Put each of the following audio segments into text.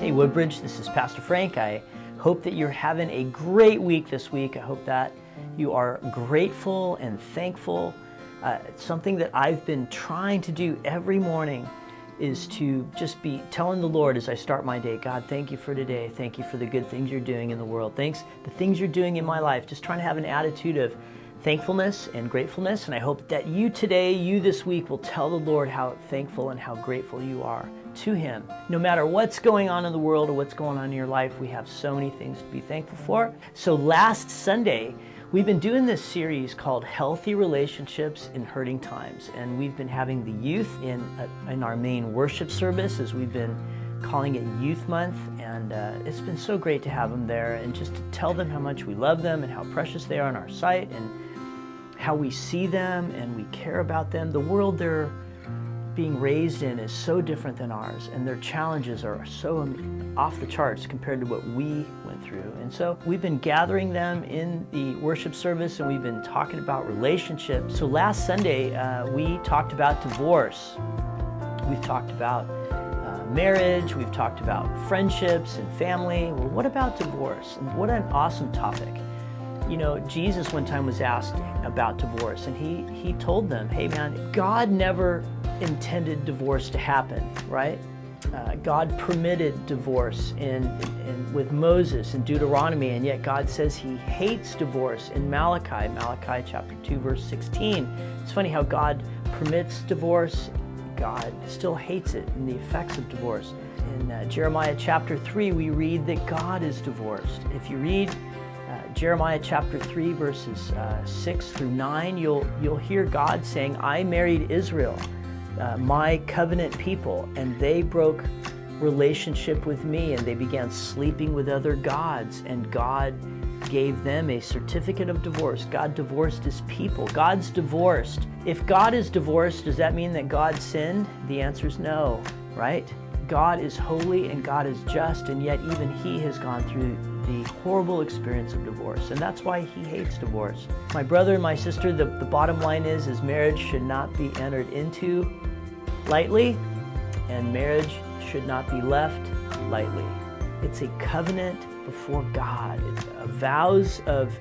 Hey Woodbridge, this is Pastor Frank. I hope that you're having a great week this week. I hope that you are grateful and thankful. It's something that I've been trying to do every morning is to just be telling the Lord as I start my day, God, thank you for today. Thank you for the good things you're doing in the world. Thanks, the things you're doing in my life. Just trying to have an attitude of thankfulness and gratefulness. And I hope that you today, you this week, will tell the Lord how thankful and how grateful you are to Him. No matter what's going on in the world or what's going on in your life, we have so many things to be thankful for. So last Sunday, we've been doing this series called Healthy Relationships in Hurting Times. And we've been having the youth in our main worship service as we've been calling it Youth Month. And it's been so great to have them there and just to tell them how much we love them and how precious they are in our sight and how we see them and we care about them. The world they're being raised in is so different than ours, and their challenges are so off the charts compared to what we went through. And so we've been gathering them in the worship service, and we've been talking about relationships. So last Sunday, we talked about divorce. We've talked about marriage. We've talked about friendships and family. Well, what about divorce? And what an awesome topic. You know, Jesus one time was asked about divorce, and he told them, hey man, God never intended divorce to happen, right? God permitted divorce with Moses in Deuteronomy, and yet God says He hates divorce in Malachi chapter 2, verse 16. It's funny how God permits divorce, God still hates it in the effects of divorce. In Jeremiah chapter 3, we read that God is divorced. If you read Jeremiah chapter 3, verses 6 through 9, you'll hear God saying, I married Israel, my covenant people, and they broke relationship with me, and they began sleeping with other gods, and God gave them a certificate of divorce. God divorced His people. God's divorced. If God is divorced, does that mean that God sinned? The answer is no, right? God is holy and God is just, and yet even He has gone through the horrible experience of divorce, and that's why He hates divorce. My brother and my sister, the bottom line is marriage should not be entered into lightly, and marriage should not be left lightly. It's a covenant before God. It's vows of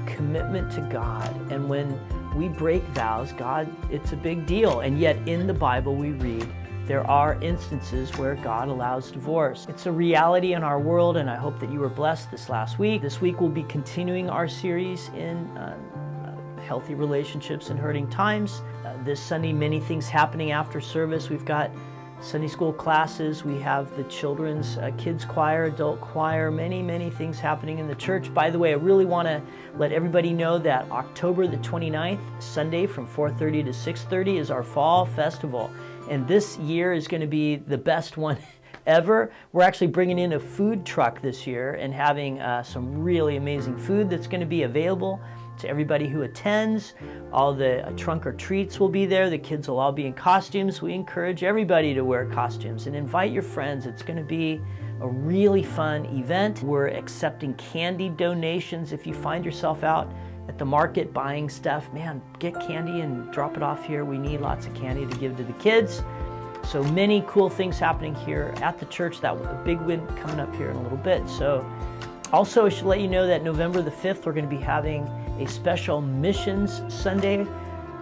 commitment to God, and when we break vows, God, it's a big deal, and yet in the Bible we read there are instances where God allows divorce. It's a reality in our world, and I hope that you were blessed this last week. This week we'll be continuing our series in Healthy Relationships in Hurting Times. This Sunday, many things happening after service. We've got Sunday school classes. We have the children's kids choir, adult choir, many things happening in the church. By the way, I really want to let everybody know that October the 29th, Sunday from 4:30 to 6:30 is our fall festival. And this year is going to be the best one ever. We're actually bringing in a food truck this year and having some really amazing food that's going to be available to everybody who attends. All the trunk or treats will be there. The kids will all be in costumes. We encourage everybody to wear costumes and invite your friends. It's going to be a really fun event. We're accepting candy donations. If you find yourself out at the market buying stuff, man, get candy and drop it off here. We need lots of candy to give to the kids. So many cool things happening here at the church. That was a big win coming up here in a little bit. So also I should let you know that November the 5th, we're going to be having a special missions Sunday.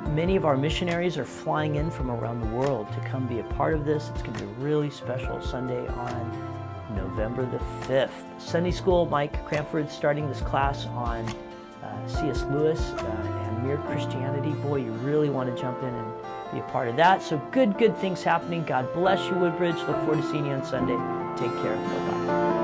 Many of our missionaries are flying in from around the world to come be a part of this. It's going to be a really special Sunday on November the 5th. Sunday school, Mike Cranford's starting this class on C.S. Lewis and Mere Christianity. Boy, you really want to jump in and be a part of that. So good things happening. God bless you, Woodbridge. Look forward to seeing you on Sunday. Take care. Bye-bye.